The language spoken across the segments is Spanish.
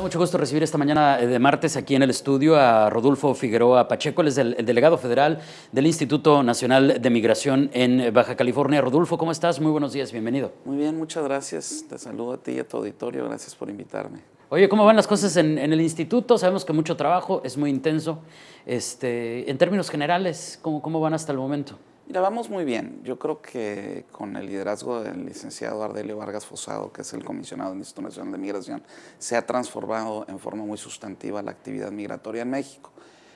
mucho gusto recibir esta mañana de martes aquí en el estudio a Rodolfo Figueroa Pacheco. Él es el delegado federal del Instituto Nacional de Migración en Baja California. Rodolfo, ¿cómo estás? Muy buenos días, bienvenido. Muy bien, muchas gracias. Te saludo a ti y a tu auditorio. Gracias por invitarme. Oye, ¿cómo van las cosas en el instituto? Sabemos que mucho trabajo, es muy intenso. En términos generales, ¿cómo van hasta el momento? Mira, vamos muy bien. Yo creo que con el liderazgo del licenciado Ardelio Vargas Fosado, que es el comisionado del Instituto Nacional de Migración, se ha transformado en forma muy sustantiva la actividad migratoria en México.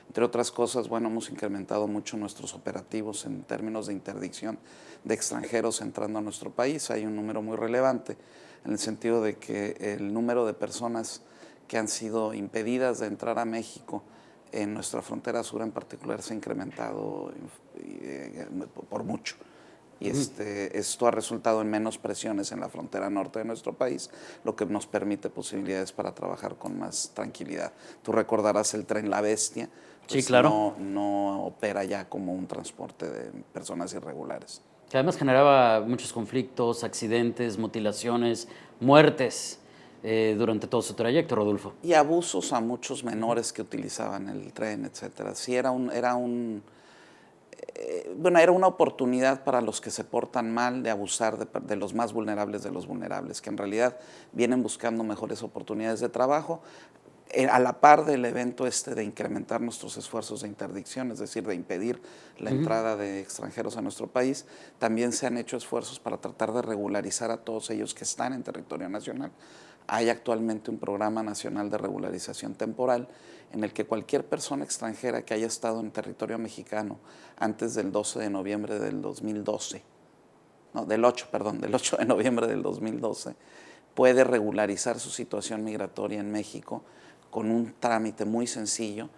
Entre otras cosas, bueno, hemos incrementado mucho nuestros operativos en términos de interdicción de extranjeros entrando a nuestro país. Hay un número muy relevante en el sentido de que el número de personas que han sido impedidas de entrar a México en nuestra frontera sur en particular se ha incrementado por mucho. Y esto ha resultado en menos presiones en la frontera norte de nuestro país, lo que nos permite posibilidades para trabajar con más tranquilidad. Tú recordarás el tren La Bestia, pues sí, claro. no opera ya como un transporte de personas irregulares. Que además generaba muchos conflictos, accidentes, mutilaciones, muertes durante todo su trayecto, Rodolfo. Y abusos a muchos menores que utilizaban el tren, etcétera. Sí, era una oportunidad para los que se portan mal de abusar de los más vulnerables de los vulnerables, que en realidad vienen buscando mejores oportunidades de trabajo, a la par del evento de incrementar nuestros esfuerzos de interdicción, es decir, de impedir la entrada de extranjeros a nuestro país. También se han hecho esfuerzos para tratar de regularizar a todos ellos que están en territorio nacional. Hay actualmente un programa nacional de regularización temporal en el que cualquier persona extranjera que haya estado en territorio mexicano antes del 12 de noviembre del 2012, del 8 de noviembre del 2012, puede regularizar su situación migratoria en México con un trámite muy sencillo,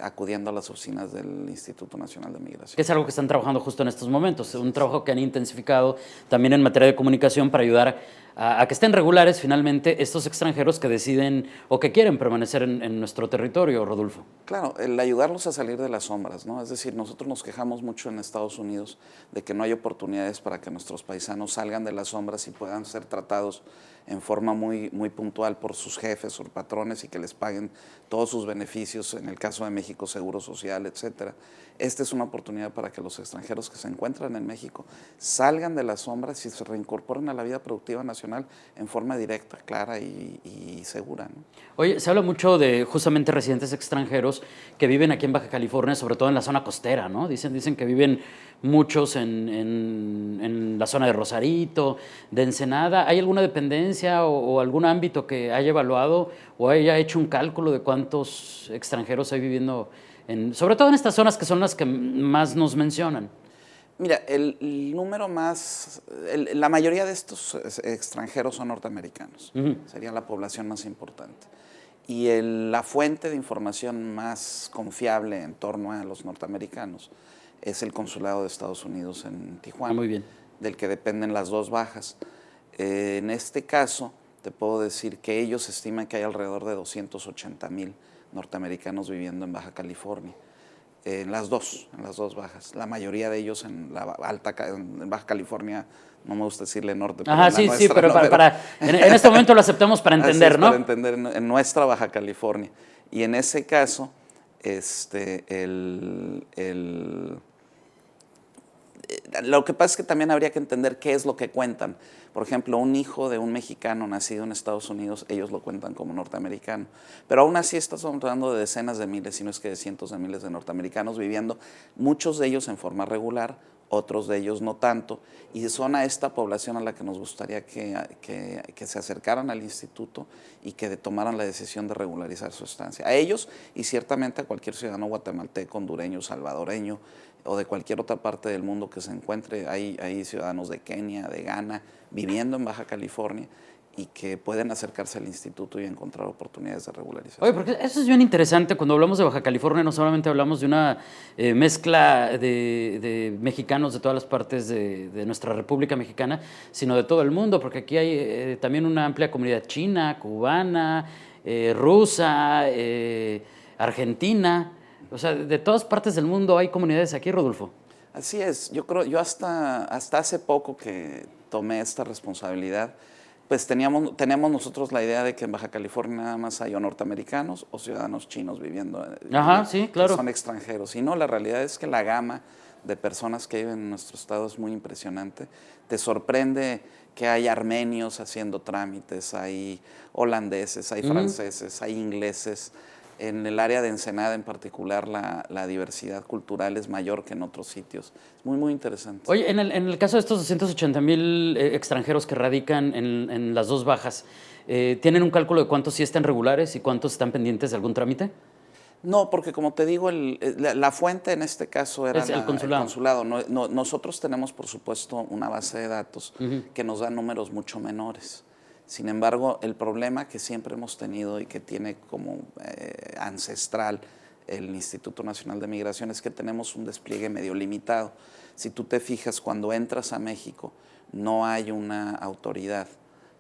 acudiendo a las oficinas del Instituto Nacional de Migración. Que es algo que están trabajando justo en estos momentos, un trabajo que han intensificado también en materia de comunicación para ayudar a que estén regulares finalmente estos extranjeros que deciden o que quieren permanecer en nuestro territorio, Rodolfo. Claro, el ayudarlos a salir de las sombras, ¿no? Es decir, nosotros nos quejamos mucho en Estados Unidos de que no hay oportunidades para que nuestros paisanos salgan de las sombras y puedan ser tratados en forma muy puntual por sus jefes o patrones y que les paguen todos sus beneficios, en el caso de México, Seguro Social, etcétera. Esta es una oportunidad para que los extranjeros que se encuentran en México salgan de las sombras y se reincorporen a la vida productiva nacional en forma directa, clara y segura, ¿no? Oye, se habla mucho de justamente residentes extranjeros que viven aquí en Baja California, sobre todo en la zona costera, ¿no? Dicen que viven muchos en la zona de Rosarito, de Ensenada. ¿Hay alguna dependencia o algún ámbito que haya evaluado o haya hecho un cálculo de cuántos extranjeros hay viviendo, sobre todo en estas zonas que son las que más nos mencionan? Mira, el número la mayoría de estos extranjeros son norteamericanos, sería la población más importante. Y la fuente de información más confiable en torno a los norteamericanos es el Consulado de Estados Unidos en Tijuana, muy bien, del que dependen las dos bajas. En este caso, te puedo decir que ellos estiman que hay alrededor de 280,000 norteamericanos viviendo en Baja California. En las dos bajas, la mayoría de ellos en Baja California, no me gusta decirle norte, pero ajá, sí, pero en este momento lo aceptamos para entender, ¿no? Para entender, en nuestra Baja California. Y en ese caso, lo que pasa es que también habría que entender qué es lo que cuentan. Por ejemplo, un hijo de un mexicano nacido en Estados Unidos, ellos lo cuentan como norteamericano. Pero aún así estamos hablando de decenas de miles, si no es que de cientos de miles de norteamericanos viviendo, muchos de ellos en forma regular, otros de ellos no tanto, y son a esta población a la que nos gustaría que se acercaran al instituto y que tomaran la decisión de regularizar su estancia. A ellos y ciertamente a cualquier ciudadano guatemalteco, hondureño, salvadoreño o de cualquier otra parte del mundo que se encuentre. Hay ciudadanos de Kenia, de Ghana, viviendo en Baja California y que pueden acercarse al instituto y encontrar oportunidades de regularización. Oye, porque eso es bien interesante. Cuando hablamos de Baja California, no solamente hablamos de una mezcla de mexicanos de todas las partes de nuestra República Mexicana, sino de todo el mundo, porque aquí hay también una amplia comunidad china, cubana, rusa, argentina. O sea, de todas partes del mundo hay comunidades aquí, Rodolfo. Así es. Yo creo, hasta hace poco que tomé esta responsabilidad, Pues tenemos nosotros la idea de que en Baja California nada más hay o norteamericanos o ciudadanos chinos viviendo, Ajá, sí, claro. que son extranjeros. Y no, la realidad es que la gama de personas que viven en nuestro estado es muy impresionante. Te sorprende que hay armenios haciendo trámites, hay holandeses, hay franceses, hay ingleses. En el área de Ensenada en particular la diversidad cultural es mayor que en otros sitios. Es muy, muy interesante. Oye, en el caso de estos 280,000 extranjeros que radican en las dos bajas, ¿tienen un cálculo de cuántos sí están regulares y cuántos están pendientes de algún trámite? No, porque como te digo, la fuente en este caso era Es el consulado. Nosotros tenemos, por supuesto, una base de datos que nos da números mucho menores. Sin embargo, el problema que siempre hemos tenido y que tiene como ancestral el Instituto Nacional de Migración es que tenemos un despliegue medio limitado. Si tú te fijas, cuando entras a México, no hay una autoridad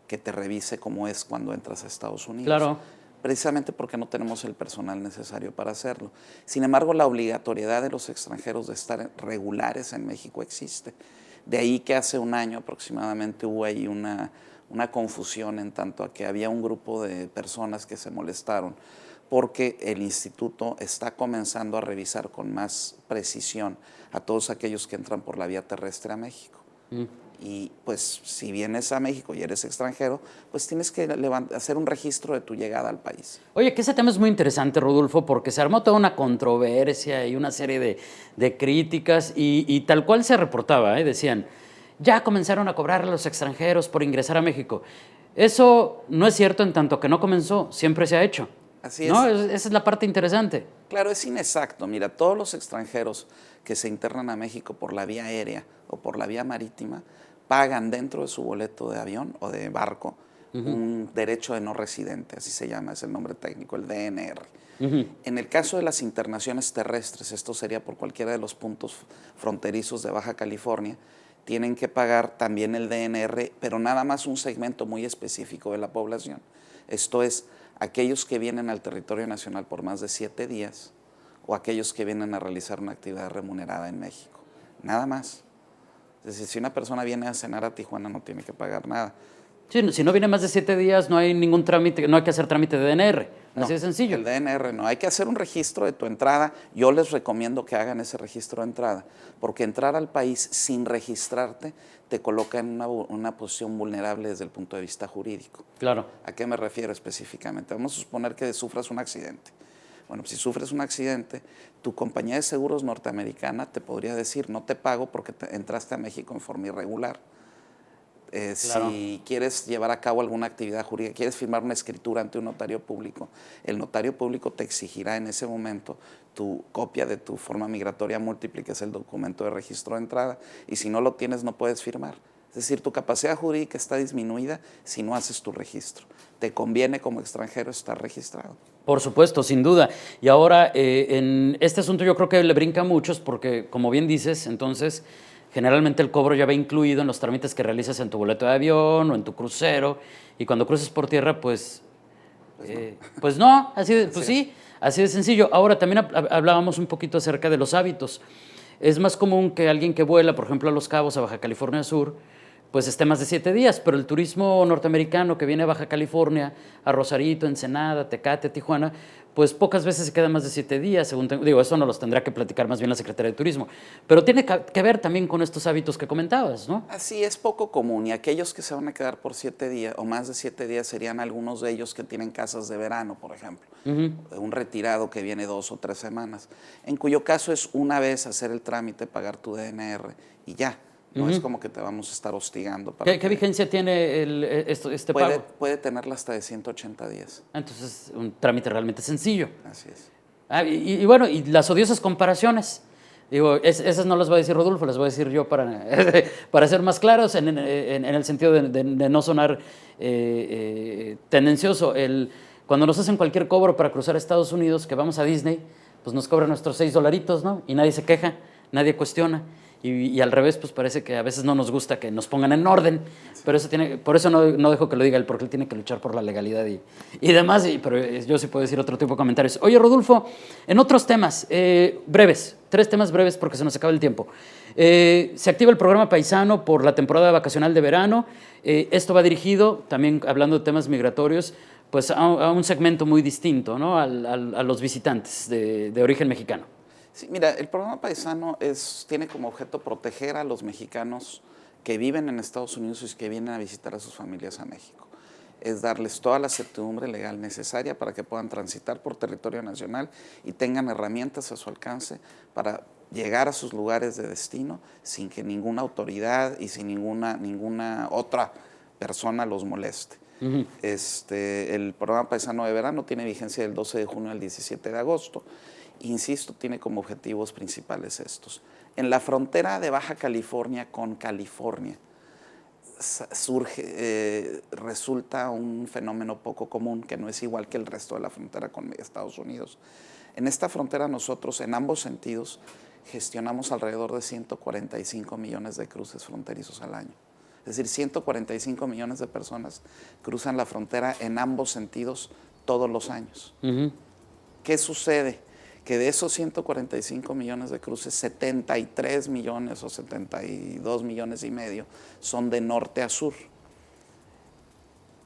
que te revise como es cuando entras a Estados Unidos. Claro. Precisamente porque no tenemos el personal necesario para hacerlo. Sin embargo, la obligatoriedad de los extranjeros de estar regulares en México existe. De ahí que hace un año aproximadamente hubo ahí una confusión en tanto a que había un grupo de personas que se molestaron porque el instituto está comenzando a revisar con más precisión a todos aquellos que entran por la vía terrestre a México. Y pues si vienes a México y eres extranjero, pues tienes que hacer un registro de tu llegada al país. Oye, que ese tema es muy interesante, Rodolfo, porque se armó toda una controversia y una serie de críticas y tal cual se reportaba, decían, ya comenzaron a cobrar a los extranjeros por ingresar a México. Eso no es cierto en tanto que no comenzó, siempre se ha hecho. Así es. ¿No? Esa es la parte interesante. Claro, es inexacto. Mira, todos los extranjeros que se internan a México por la vía aérea o por la vía marítima pagan dentro de su boleto de avión o de barco un derecho de no residente, así se llama, es el nombre técnico, el DNR. En el caso de las internaciones terrestres, esto sería por cualquiera de los puntos fronterizos de Baja California, tienen que pagar también el DNR, pero nada más un segmento muy específico de la población. Esto es, aquellos que vienen al territorio nacional por más de 7 días o aquellos que vienen a realizar una actividad remunerada en México. Nada más. Es decir, si una persona viene a cenar a Tijuana no tiene que pagar nada. Sí, si no viene más de 7 días no hay ningún trámite, no hay que hacer trámite de DNR. No, así de sencillo. El DNR no, hay que hacer un registro de tu entrada. Yo les recomiendo que hagan ese registro de entrada, porque entrar al país sin registrarte te coloca en una posición vulnerable desde el punto de vista jurídico. Claro. ¿A qué me refiero específicamente? Vamos a suponer que sufras un accidente. Bueno, si sufres un accidente, tu compañía de seguros norteamericana te podría decir, no te pago porque entraste a México en forma irregular. Claro. Si quieres llevar a cabo alguna actividad jurídica, quieres firmar una escritura ante un notario público, el notario público te exigirá en ese momento tu copia de tu forma migratoria múltiple, que es el documento de registro de entrada, y si no lo tienes no puedes firmar. Es decir, tu capacidad jurídica está disminuida si no haces tu registro. Te conviene como extranjero estar registrado. Por supuesto, sin duda. Y ahora, en este asunto yo creo que le brinca a muchos porque, como bien dices, entonces, generalmente el cobro ya va incluido en los trámites que realizas en tu boleto de avión o en tu crucero. Y cuando cruces por tierra, pues no, así de sencillo. Ahora, también hablábamos un poquito acerca de los hábitos. Es más común que alguien que vuela, por ejemplo, a Los Cabos, a Baja California Sur, pues esté más de 7 días, pero el turismo norteamericano que viene a Baja California, a Rosarito, Ensenada, Tecate, Tijuana, pues pocas veces se queda más de 7 días, según digo, eso no los tendrá que platicar más bien la Secretaría de Turismo, pero tiene que ver también con estos hábitos que comentabas, ¿no? Así es, poco común, y aquellos que se van a quedar por 7 días o más de 7 días serían algunos de ellos que tienen casas de verano, por ejemplo, un retirado que viene 2 o 3 semanas, en cuyo caso es una vez hacer el trámite, pagar tu DNR y ya. No es como que te vamos a estar hostigando. ¿Qué vigencia tiene este pago? Puede tenerla hasta de 180 días. Entonces, un trámite realmente sencillo. Así es. Y bueno, y las odiosas comparaciones. Digo, esas no las voy a decir Rodolfo, las voy a decir yo para ser más claros, en el sentido de no sonar tendencioso. Cuando nos hacen cualquier cobro para cruzar a Estados Unidos, que vamos a Disney, pues nos cobran nuestros $6, ¿no? Y nadie se queja, nadie cuestiona. y al revés, pues parece que a veces no nos gusta que nos pongan en orden, pero por eso no dejo que lo diga él, porque él tiene que luchar por la legalidad y demás, pero yo sí puedo decir otro tipo de comentarios. Oye, Rodolfo, en otros temas, breves, 3 temas breves porque se nos acaba el tiempo. Se activa el programa Paisano por la temporada vacacional de verano. Esto va dirigido, también hablando de temas migratorios, pues a un segmento muy distinto, ¿no? A los visitantes de origen mexicano. Sí, mira, el programa Paisano tiene como objeto proteger a los mexicanos que viven en Estados Unidos y que vienen a visitar a sus familias a México. Es darles toda la certidumbre legal necesaria para que puedan transitar por territorio nacional y tengan herramientas a su alcance para llegar a sus lugares de destino sin que ninguna autoridad y sin ninguna otra persona los moleste. El programa Paisano de Verano tiene vigencia del 12 de junio al 17 de agosto. Insisto, tiene como objetivos principales estos. En la frontera de Baja California con California resulta un fenómeno poco común que no es igual que el resto de la frontera con Estados Unidos. En esta frontera nosotros, en ambos sentidos, gestionamos alrededor de 145 millones de cruces fronterizos al año. Es decir, 145 millones de personas cruzan la frontera en ambos sentidos todos los años. ¿Qué sucede? Que de esos 145 millones de cruces, 73 millones o 72 millones y medio son de norte a sur.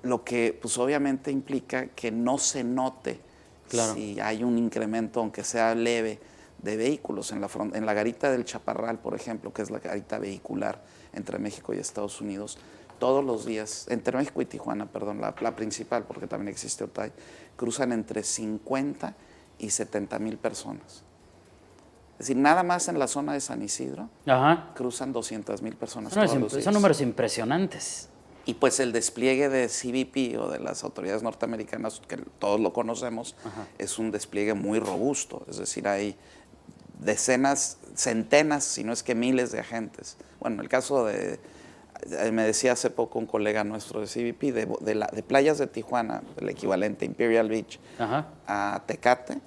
Lo que pues obviamente implica que no se note si hay un incremento, aunque sea leve, de vehículos. En la garita del Chaparral, por ejemplo, que es la garita vehicular entre México y Estados Unidos, todos los días, entre México y Tijuana, perdón, la principal, porque también existe Otay, cruzan entre 50 y 70 mil personas. Es decir, nada más en la zona de San Isidro cruzan 200 mil personas todos los días. Son números impresionantes. Y pues el despliegue de CBP o de las autoridades norteamericanas, que todos lo conocemos, es un despliegue muy robusto. Es decir, hay decenas, centenas, si no es que miles de agentes. Bueno, en el caso me decía hace poco un colega nuestro de CBP, de playas de Tijuana, el equivalente Imperial Beach, a Tecate,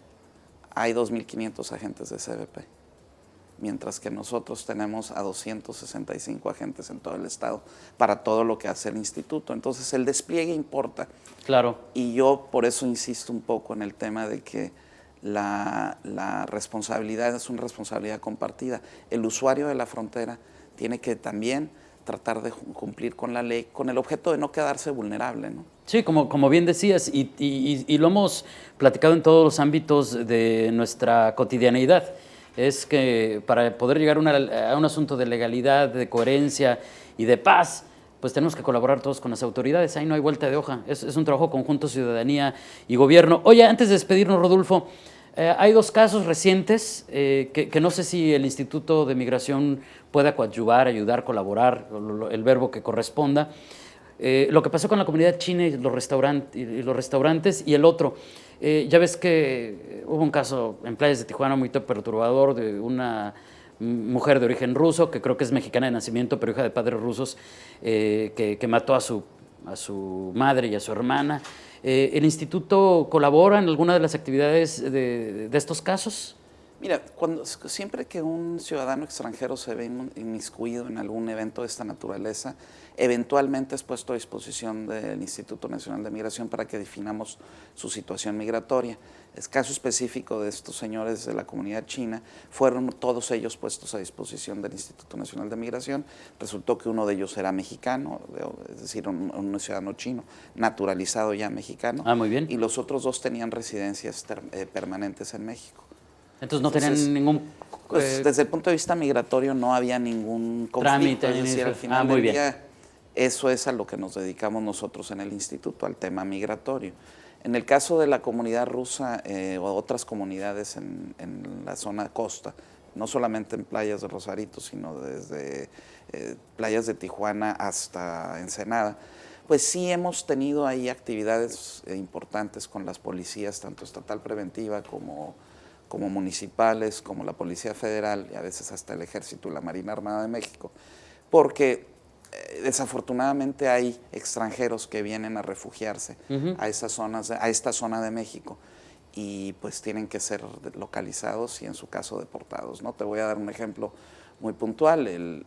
hay 2.500 agentes de CBP, mientras que nosotros tenemos a 265 agentes en todo el estado para todo lo que hace el instituto. Entonces el despliegue importa. Claro. Y yo por eso insisto un poco en el tema de que la responsabilidad es una responsabilidad compartida. El usuario de la frontera tiene que también tratar de cumplir con la ley, con el objeto de no quedarse vulnerable, ¿no? Sí, como bien decías, y lo hemos platicado en todos los ámbitos de nuestra cotidianeidad. Es que para poder llegar a un asunto de legalidad, de coherencia y de paz, pues tenemos que colaborar todos con las autoridades. Ahí no hay vuelta de hoja. Es un trabajo conjunto, ciudadanía y gobierno. Oye, antes de despedirnos, Rodolfo, hay 2 casos recientes que no sé si el Instituto de Migración pueda coadyuvar, ayudar, colaborar, el verbo que corresponda. Lo que pasó con la comunidad china y los restaurantes, y el otro. Ya ves que hubo un caso en playas de Tijuana muy perturbador de una mujer de origen ruso, que creo que es mexicana de nacimiento, pero hija de padres rusos, que mató a su madre y a su hermana. ¿El instituto colabora en alguna de las actividades de estos casos? Mira, siempre que un ciudadano extranjero se ve inmiscuido en algún evento de esta naturaleza, eventualmente es puesto a disposición del Instituto Nacional de Migración para que definamos su situación migratoria. El caso específico de estos señores de la comunidad china, fueron todos ellos puestos a disposición del Instituto Nacional de Migración. Resultó que uno de ellos era mexicano, es decir, un ciudadano chino, naturalizado ya mexicano. Muy bien. Y los otros 2 tenían residencias permanentes en México. Entonces no tenían ningún... Pues desde el punto de vista migratorio no había ningún conflicto, trámite, es decir, al final muy del bien. día, eso es a lo que nos dedicamos nosotros en el instituto, al tema migratorio. En el caso de la comunidad rusa o otras comunidades en la zona costa, no solamente en playas de Rosarito, sino desde playas de Tijuana hasta Ensenada, pues sí hemos tenido ahí actividades importantes con las policías, tanto estatal preventiva como municipales, como la Policía Federal y a veces hasta el Ejército y la Marina Armada de México, porque desafortunadamente hay extranjeros que vienen a refugiarse a esta zona de México y pues tienen que ser localizados y en su caso deportados, ¿no? Te voy a dar un ejemplo muy puntual. En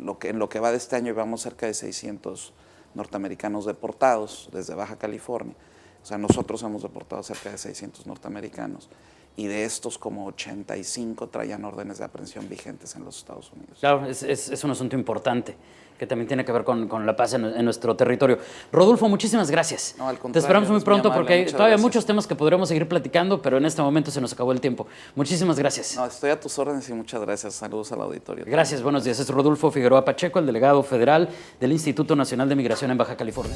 lo que va de este año llevamos cerca de 600 norteamericanos deportados desde Baja California. O sea, nosotros hemos deportado cerca de 600 norteamericanos y de estos como 85 traían órdenes de aprehensión vigentes en los Estados Unidos. Claro, es un asunto importante que también tiene que ver con la paz en nuestro territorio. Rodolfo, muchísimas gracias. No, al contrario, te esperamos muy es pronto amable, porque hay muchas todavía gracias. muchos temas que podremos seguir platicando, pero en este momento se nos acabó el tiempo. Muchísimas gracias. No, estoy a tus órdenes y muchas gracias. Saludos al auditorio. Gracias, buenos días. Es Rodolfo Figueroa Pacheco, el delegado federal del Instituto Nacional de Migración en Baja California.